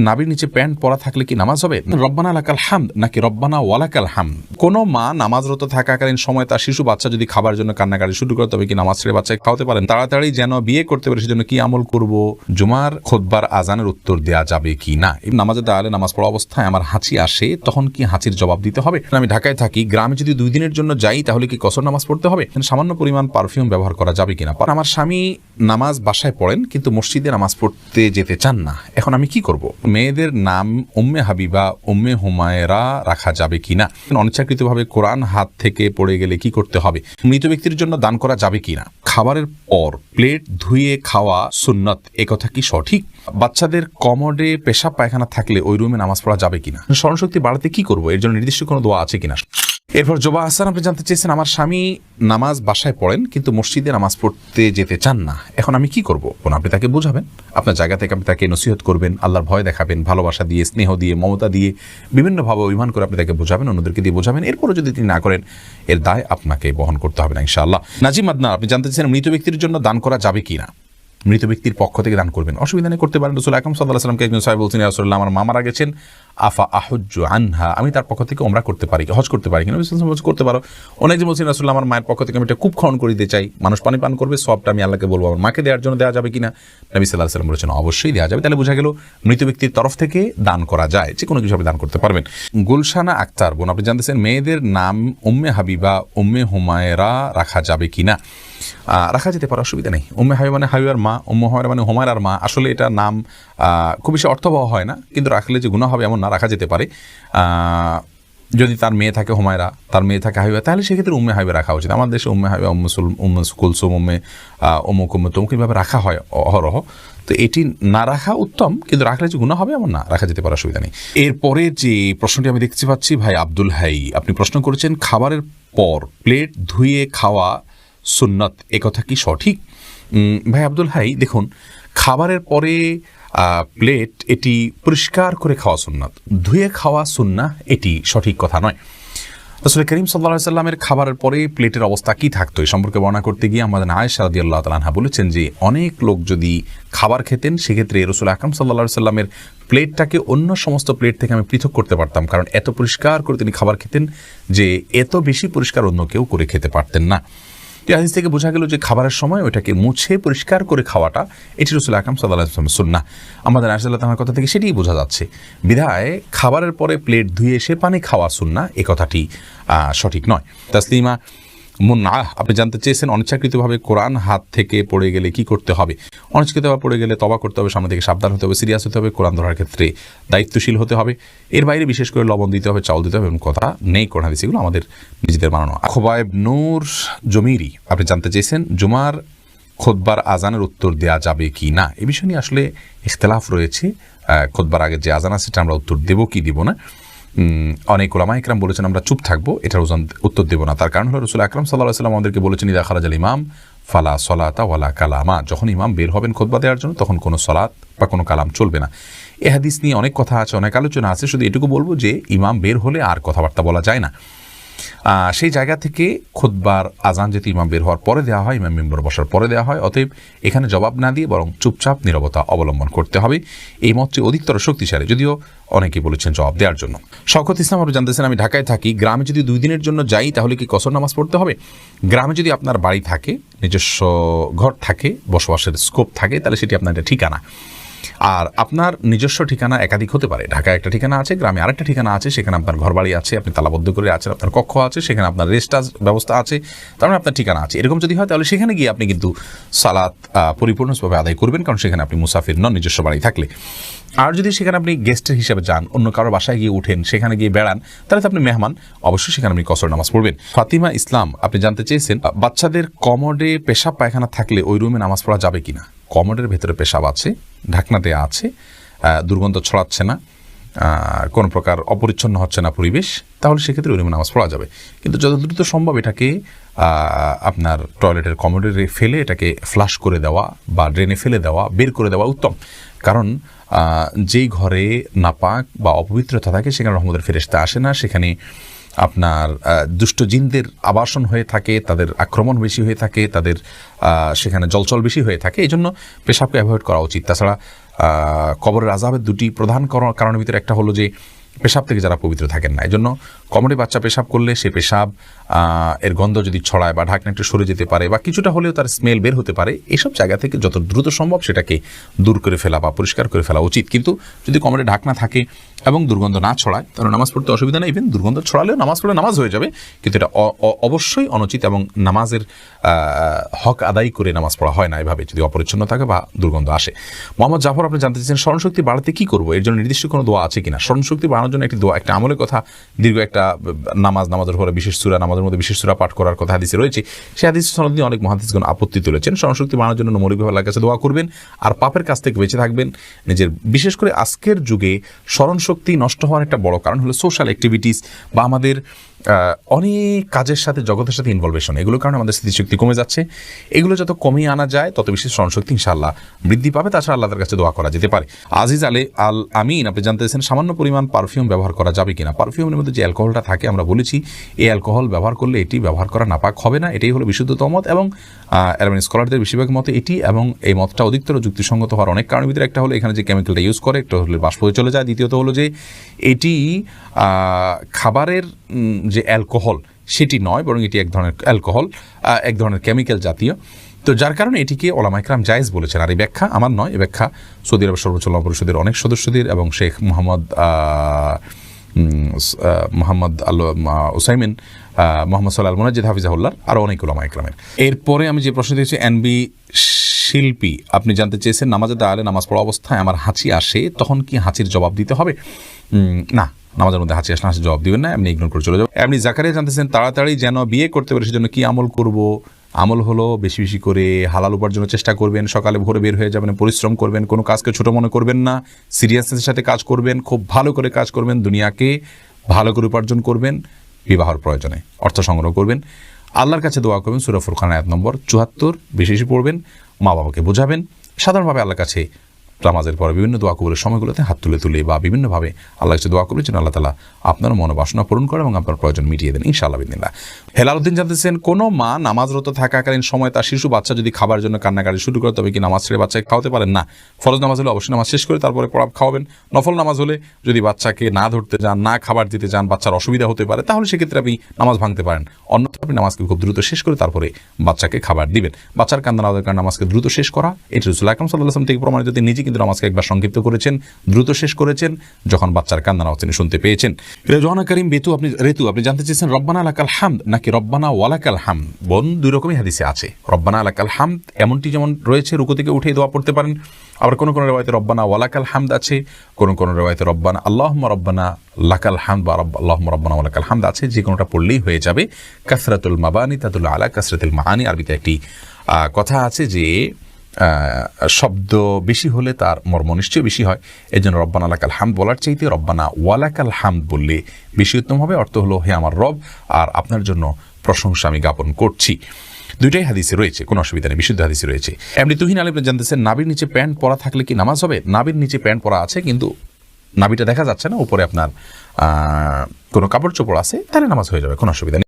নাভির নিচে প্যান্ট পরা থাকলে কি নামাজ হবে? রব্বানা লাকাল হামদ নাকি রব্বানা ওয়ালাকাল হামদ? কোনো মা নামাজরত থাকাকালীন সময় তার শিশু বাচ্চা যদি খাবার জন্য কান্নাকাটি শুরু করে, তবে কি নামাজ ছেড়ে বাচ্চাকে খাওয়াতে পারেন? তাড়াতাড়ি যেন বিয়ে করতে পারে সেজন্য কি আমল করব? জুমার খুতবার আজানের উত্তর দেওয়া যাবে কি না? নামাজে দাঁড়ালে নামাজ পড়া অবস্থায় আমার হাঁচি আসে, তখন কি হাঁচির জবাব দিতে হবে? আমি ঢাকায় থাকি, গ্রামে যদি 2 দিনের জন্য যাই তাহলে কি কসর নামাজ পড়তে হবে? সামান্য পরিমাণ পারফিউম ব্যবহার করা যাবে কিনা? আমার স্বামী নামাজ বাসায় পড়েন কিন্তু মসজিদে নামাজ পড়তে যেতে চান না, এখন আমি কি করব? মেয়েদের নাম উম্মে হাবিবা, উম্মে হুমায়রা রাখা যাবে কিনা? অনিচ্ছাকৃতভাবে কোরআন হাত থেকে পড়ে গেলে কি করতে হবে? মৃত ব্যক্তির জন্য দান করা যাবে কিনা? খাবারের পর প্লেট ধুয়ে খাওয়া সুন্নত, একথা কি সঠিক? বাচ্চাদের কমোডে পেশাব পায়খানা থাকলে ওই রুমে নামাজ পড়া যাবে কিনা? স্মরণশক্তি বাড়াতে কি করব? এর জন্য নির্দিষ্ট কোনো দোয়া আছে কিনা? এরপর জোবা হাসান, আপনি জানতে চেয়েছেন আমার স্বামী নামাজ বাসায় পড়েন কিন্তু মসজিদে নামাজ পড়তে যেতে চান না, এখন আমি কি করব? আপনি তাকে বোঝাবেন, আপনার জায়গা থেকে আপনি তাকে নসিহত করবেন, আল্লাহর ভয় দেখাবেন, ভালোবাসা দিয়ে, স্নেহ দিয়ে, মমতা দিয়ে, বিভিন্নভাবে অভিমান করে আপনি তাকে বোঝাবেন, অন্যদেরকে দিয়ে বোঝাবেন। এরপরও যদি তিনি না করেন, এর দায় আপনাকে বহন করতে হবে না ইনশাআল্লাহ। নাজিম আদনান, আপনি জানতে চেয়েছেন মৃত ব্যক্তির জন্য দান করা যাবে কিনা? মৃত ব্যক্তির পক্ষ থেকে দান করবেন, অসুবিধা নেই, করতে পারেন। রাসূল আকরাম সাল্লাল্লাহু আলাইহি ওয়াসাল্লামকে একজন সাহাবী বলছেন, ইয়া রাসূলুল্লাহ, আমার মা মারা গেছেন, আফা আহুজ্জু আনহা, আমি তার পক্ষ থেকে ওমরা করতে পারি, হজ করতে পারি কিনা? করতে পারো। অনেকজন বলছেন, রাসূলুল্লাহ, আমার মায়ের পক্ষ থেকে আমি একটা কূপ খনন করে দিতে চাই, মানুষ পানি পান করবে, সবটা আমি আল্লাহকে বলবো, আমার মাকে দেওয়ার জন্য দেওয়া যাবে কিনা? নবী সাল্লাল্লাহু আলাইহি ওয়াসাল্লাম বলেছেন অবশ্যই দেওয়া যাবে। তাহলে বোঝা গেল মৃত ব্যক্তির তরফ থেকে দান করা যায়, যে কোনো কিছু আপনি দান করতে পারবেন। গুলশানা আক্তার বোন, আপনি জানতেছেন মেয়েদের নাম উম্মে হাবিবা, উম্মে হুমায়রা রাখা যাবে কিনা? রাখা যেতে পারে, অসুবিধা নেই। উম্মে হাবিবা মানে হাবিবার মা, উম্মে হুমায়রা মানে হুমায়রার মা। আসলে এটা নাম খুব বেশি অর্থবহ হয় না, কিন্তু রাখলে যে গুনাহ হবে এমন না, রাখা যেতে পারে। যদি তার মেয়ে থাকে হুমায়রা, তার মেয়ে থাকে হাবিবা, তাহলে সেক্ষেত্রে উম্মে হাবিবা রাখা উচিত। আমাদের দেশে উম্মে হাবিবা, উম্মে কুলসুম, উম্মে অমুক তমুক এইভাবে রাখা হয় অহরহ। তো এটি না রাখা উত্তম, কিন্তু রাখলে যে গুনাহ হবে এমন না, রাখা যেতে পারে, অসুবিধা নেই। এরপরে যে প্রশ্নটি আমি দেখতে পাচ্ছি, ভাই আব্দুল হাই, আপনি প্রশ্ন করেছেন খাবারের পর প্লেট ধুয়ে খাওয়া সুন্নত, একথা কি সঠিক? ভাই আব্দুল হাই, দেখুন, খাবারের পরে প্লেট এটি পরিষ্কার করে খাওয়া সুন্নাত, ধুয়ে খাওয়া সুন্নাহ এটি সঠিক কথা নয়। রাসূল করিম সাল্লাল্লাহু আলাইহি ওয়াসাল্লামের খাবারের পরে প্লেটের অবস্থা কি থাকতো এই সম্পর্কে বর্ণনা করতে গিয়ে আমাদের আয়েশা রাদিয়াল্লাহু তাআলা আনহা বলেছেন যে অনেক লোক যদি খাবার খেতেন, সেক্ষেত্রে রাসূল আকরাম সাল্লাল্লাহু আলাইহি ওয়াসাল্লামের প্লেটটাকে অন্য সমস্ত প্লেট থেকে আমি পৃথক করতে পারতাম, কারণ এত পরিষ্কার করে তিনি খাবার খেতেন যে এত বেশি পরিষ্কার অন্য কেউ করে খেতে পারতেন না। এই হাদিস থেকে বোঝা গেল যে খাবারের সময় ওইটাকে মুছে পরিষ্কার করে খাওয়াটা এটি রাসূল আকরাম সাল্লাল্লাহু আলাইহি ওয়াসাল্লামের সুন্নাহ। আমাদের আয়েশা রাদিয়াল্লাহু তাআলার কথা থেকে সেটাই বোঝা যাচ্ছে। বিধায় খাবারের পরে প্লেট ধুয়ে সে পানি খাওয়া সুন্নাহ, এই কথাটি সঠিক নয়। তাসলিমা মুনআহ, আপনি জানতে চেয়েছেন অনিচ্ছাকৃতভাবে কোরআন হাত থেকে পড়ে গেলে কি করতে হবে? অনিচ্ছাকৃতভাবে পড়ে গেলে তওবা করতে হবে, সামনে থেকে সাবধান হতে হবে, সিরিয়াস হতে হবে, কোরআন ধরার ক্ষেত্রে দায়িত্বশীল হতে হবে। এর বাইরে বিশেষ করে লবণ দিতে হবে, চাউল দিতে হবে এমন কথা নেই কোরআন হাদিসে, এগুলো আমাদের নিজেদের বানানো। খোবায়েব নূর জমিরি, আপনি জানতে চেয়েছেন জুমার খুতবার আজানের উত্তর দেওয়া যাবে কি না? এই বিষয় নিয়ে আসলে ইখতিলাফ রয়েছে। খুতবার আগে যে আজান আছে সেটা আমরা উত্তর দেব কি দিব না। অনেক উলামা ইকরাম বলেছেন আমরা চুপ থাকবো, এটার উত্তর দেব না। তার কারণ হলো রাসূল আকরাম সাল্লাল্লাহু আলাইহি ওয়াসাল্লাম আমাদেরকে বলেছেন, ইযা খারাজাল ইমাম ফালা সলাতা ওয়ালা কালামা, যখন ইমাম বের হবেন খুতবা দেওয়ার জন্য তখন কোনো সলাত বা কোনো কালাম চলবে না। এই হাদিস নিয়ে অনেক কথা আছে, অনেক আলোচনা আছে। শুধু এটুকু বলবো যে ইমাম বের হলে আর কথাবার্তা বলা যায় না। সেই জায়গা থেকে খুতবার আজান যেহেতু ইমাম বের হওয়ার পরে দেওয়া হয়, ইমাম মিম্বরে বসার পরে দেওয়া হয়, অতএব এখানে জবাব না দিয়ে বরং চুপচাপ নীরবতা অবলম্বন করতে হবে। এই মতটি অধিকতর শক্তিশালী, যদিও অনেকেই বলেছেন জবাব দেওয়ার জন্য। শওকত ইসলাম, আপনি জানতেছেন আমি ঢাকায় থাকি, গ্রামে যদি 2 দিনের জন্য যাই তাহলে কি কসর নামাজ পড়তে হবে? গ্রামে যদি আপনার বাড়ি থাকে, নিজস্ব ঘর থাকে, বসবাসের স্কোপ থাকে, তাহলে সেটি আপনার একটা ঠিকানা। আর আপনার নিজস্ব ঠিকানা একাধিক হতে পারে। ঢাকায় একটা ঠিকানা আছে, গ্রামে আরেকটা ঠিকানা আছে, সেখানে আপনার ঘরবাড়ি আছে, আপনি তালাবদ্ধ করে আছেন, আপনার কক্ষ আছে, সেখানে আপনার রেস্ট ব্যবস্থা আছে, তার মানে আপনার ঠিকানা আছে। এরকম যদি হয় তাহলে সেখানে গিয়ে আপনি কিন্তু সালাত পরিপূর্ণভাবে আদায় করবেন, কারণ সেখানে আপনি মুসাফির নন নিজস্ব বাড়ি থাকলে। আর যদি সেখানে আপনি গেস্টের হিসেবে যান, অন্য কারো বাসায় গিয়ে উঠেন, সেখানে গিয়ে বেড়ান, তাহলে তো আপনি মেহমান, অবশ্যই সেখানে আপনি কসর নামাজ পড়বেন। ফাতিমা ইসলাম, আপনি জানতে চেয়েছেন বাচ্চাদের কমোডে পেশাব পায়খানা থাকলে ওই রুমে নামাজ পড়া যাবে কিনা? কমোডের ভেতরে পেশাব আছে, ঢাকনা দেওয়া আছে, দুর্গন্ধ ছড়াচ্ছে না, কোনো প্রকার অপরিচ্ছন্ন হচ্ছে না পরিবেশ, তাহলে সেক্ষেত্রে ওই রুমে নামাজ পড়া যাবে। কিন্তু যত দ্রুত সম্ভব এটাকে আপনার টয়লেটের কমোডে ফেলে এটাকে ফ্লাশ করে দেওয়া বা ড্রেনে ফেলে দেওয়া, বের করে দেওয়া উত্তম। কারণ যেই ঘরে নাপাক বা অপবিত্রতা থাকে সেখানে রহমতের ফেরেশতা আসে না, সেখানে আপনার দুষ্ট জিনদের আবাসন হয়ে থাকে, তাদের আক্রমণ বেশি হয়ে থাকে, তাদের সেখানে জলচল বেশি হয়ে থাকে। এই জন্য পেশাবকে অ্যাভয়েড করা উচিত। তাছাড়া কবরের আযাবের দুটি প্রধান কারণের ভিতরে একটা হলো যে পেশাব থেকে যারা পবিত্র থাকেন না, এই জন্য কমরে বাচ্চা পেশাব করলে সে পেশাব এর গন্ধ যদি ছড়ায় বা ঢাকনা একটু সরে যেতে পারে বা কিছুটা হলেও তার স্মেল বের হতে পারে, এইসব জায়গা থেকে যত দ্রুত সম্ভব সেটাকে দূর করে ফেলা বা পরিষ্কার করে ফেলা উচিত। কিন্তু যদি কমরে ঢাকনা থাকে এবং দুর্গন্ধ না ছড়ায় তাহলে নামাজ পড়তে অসুবিধা নেই। ইভেন দুর্গন্ধ ছড়ালেও নামাজ পড়লে নামাজ হয়ে যাবে, কিন্তু এটা অবশ্যই অনুচিত এবং নামাজের হক আদায় করে নামাজ পড়া হয় না এভাবে যদি অপরিচ্ছন্ন থাকে বা দুর্গন্ধ আসে। মোহাম্মদ জাফর, আপনি জানতে চাইছেন স্মরণশক্তি বাড়াতে কি করবো, এর জন্য নির্দিষ্ট কোনো দোয়া আছে কিনা? স্মরণশক্তি বাড়ানোর জন্য একটি দোয়া, একটা আমলের কথা, দীর্ঘ একটা নামাজের পরে বিশেষ সূরা, নামাজের মধ্যে বিশেষ সূরা পাঠ করার কথা হাদিসে রয়েছে। সেই হাদিস সনদ নিয়ে অনেক মুহাদ্দিসগণ আপত্তি তুলেছেন। স্মরণশক্তি বাড়ানোর জন্য মৌলিকভাবে আল্লাহর কাছে দোয়া করবেন আর পাপের কাছ থেকে বেঁচে থাকবেন। নিজের বিশেষ করে আজকের যুগে স্মরণশক্তি নষ্ট হওয়ার একটা বড় কারণ হলো সোশ্যাল অ্যাক্টিভিটিস বা আমাদের অনেক কাজের সাথে, জগতের সাথে ইনভলভেশন, এগুলোর কারণে আমাদের স্মৃতিশক্তি কমে যাচ্ছে। এগুলো যত কমিয়ে আনা যায় তত বেশি স্মরণশক্তি ইনশাআল্লাহ বৃদ্ধি পাবে। তাছাড়া আল্লাহর কাছে দোয়া করা যেতে পারে। আজিজ আল আমিন, আপনি জানতে চাইছেন সামান্য পরিমাণ পারফিউম ব্যবহার করা যাবে কিনা? পারফিউমের মধ্যে যে অ্যালকোহলটা থাকে আমরা বলেছি এই অ্যালকোহল ব্যবহার করলে এটি ব্যবহার করা নাপাক হবে না, এটাই হলো বিশুদ্ধতম মত এবং অ্যারাবিক স্কলারদের বেশিরভাগ মতে এটি, এবং এই মতটা অধিকতর যুক্তিসঙ্গত হওয়ার অনেক কারণের ভিতরে একটা হলো এখানে যে কেমিক্যালটা ইউজ করে, একটা হলো বাষ্প হয়ে চলে যায়, দ্বিতীয়ত হলো যে এটি খাবারের যে অ্যালকোহল সেটি নয়, বরং এটি এক ধরনের অ্যালকোহল, এক ধরনের কেমিক্যাল জাতীয়। তো যার কারণে এটিকে ওলামা ইকরাম জায়েজ বলেছেন। আর এই ব্যাখ্যা আমার নয়, এই ব্যাখ্যা সৌদি আরবের সর্বোচ্চ ওলামা পরিষদের অনেক সদস্যদের এবং শেখ মোহাম্মদ আল উসাইমিন, মোহাম্মদ সাল্লাহ আল মুনাজ্জিদ হাফিজাহুল্লাহর আরও অনেক ওলামা ইকরামের। এরপরে আমি যে প্রশ্ন দিয়েছি এনবি শিল্পী, আপনি জানতে চেয়েছেন নামাজের দাঁড়ালে নামাজ পড়া অবস্থায় আমার হাঁচি আসে, তখন কি হাঁচির জবাব দিতে হবে? না, নামাজের মধ্যে হাঁচি আসলে হাঁচি জবাব দিবেন না, এমনি ইগনোর করে চলে যাবে। এমনি জাকারিয়া জানতেছেন তাড়াতাড়ি যেন বিয়ে করতে পারে সেজন্য কি আমল করব? আমল হলো বেশি বেশি করে হালাল উপার্জনের চেষ্টা করবেন, সকালে ভোরে বের হয়ে যাবেন, পরিশ্রম করবেন, কোনো কাজকে ছোট মনে করবেন না, সিরিয়াসনেসের সাথে কাজ করবেন, খুব ভালো করে কাজ করবেন, দুনিয়াকে ভালো করে উপার্জন করবেন, বিবাহের প্রয়োজনে অর্থ সংগ্রহ করবেন, আল্লাহর কাছে দোয়া করবেন, সূরা ফুরকান আয়াত নম্বর ৭৪ বেশি বেশি পড়বেন, মা বাবাকে বোঝাবেন, সাধারণভাবে আল্লাহর কাছে নামাজের পরে বিভিন্ন দোয়া কবুলের সময়গুলোতে হাত তুলে বা বিভিন্নভাবে আল্লাহর কাছে দোয়া করবেন যেন আল্লাহ তাআলা আপনার মনোবাসনা পূরণ করে এবং আপনার প্রয়োজন মিটিয়ে দেন ইনশাআল্লাহ বিদিনিল্লাহ। হেলালউদ্দিন জানতেছেন কোনো মা নামাজরত থাকাকালীন সময় তার শিশু বাচ্চা যদি খাবার জন্য কান্নাকাটি শুরু করে তবে কি নামাজ ছেড়ে বাচ্চাকে খাওয়াতে পারেন? না, ফরজ নামাজ হলে অবশ্যই নামাজ শেষ করে তারপরে পড়া খাওয়াবেন। নফল নামাজ হলে যদি বাচ্চাকে না ধরতে যান, না খাবার দিতে যান, বাচ্চার অসুবিধা হতে পারে, তাহলে সেক্ষেত্রে আপনি নামাজ ভাঙতে পারেন। অন্যথা আপনি নামাজকে খুব দ্রুত শেষ করে তারপরে বাচ্চাকে খাবার দিবেন। বাচ্চার কান্না না দেওয়ার কারণে নামাজকে দ্রুত শেষ করা এটি রাসূল আকরাম সাল্লাল্লাহু আলাইহি ওয়াসাল্লাম থেকে প্রমাণিত। তিনি নিজে কিন্তু নামাজকে একবার সংক্ষিপ্ত করেছেন, দ্রুত শেষ করেছেন যখন বাচ্চার কান্না আওয়াজ তিনি শুনতে পেয়েছেন। রেজওয়ানা করিম রেতু, আপনি জানতে চেয়েছেন রব্বানা লাকাল হামদ নাকি রব্বানা ওয়ালাকাল হামদ? বোন, দুই রকমই হাদিসে আছে। রব্বানা লাকাল হামদ এমনটি যেমন রয়েছে রুকু থেকে উঠে দোয়া পড়তে পারেন, আবার কোন কোন রিওয়ায়াতে রব্বানা ওয়ালাকাল হামদ আছে, কোন কোন রিওয়ায়াতে রব্বানা আল্লাহুম্মা রব্বানা লাকাল হামদ বা আল্লাহুম্মা রব্বানা ওয়ালাকাল হামদ আছে। যে কোনোটা পড়লেই হয়ে যাবে। কাসরাতুল মাবানি তাদুল্লু আলা কাসরাতিল মাআনি, আরবিতে একটি কথা আছে যে শব্দ বেশি হলে তার মর্ম নিশ্চয় বেশি হয়। এই জন্য রব্বানা লাকাল হামদ বলার চাইতে রব্বানা ওয়ালাকাল হামদ বললে বেশি উত্তম হবে। অর্থ হলো হে আমার রব, আর আপনার জন্য প্রশংসা আমি জ্ঞাপন করছি। দুইটাই হাদিসে রয়েছে, কোনো অসুবিধা নেই, বিশুদ্ধ হাদিসে রয়েছে। এমনি তুহিন আলী জানতেছেন নাবির নিচে প্যান্ট পরা থাকলে কি নামাজ হবে? নাবির নিচে প্যান্ট পরা আছে কিন্তু নাবিটা দেখা যাচ্ছে না, উপরে আপনার কোনো কাপড় চোপড় আছে, তাহলে নামাজ হয়ে যাবে, কোনো অসুবিধা নেই।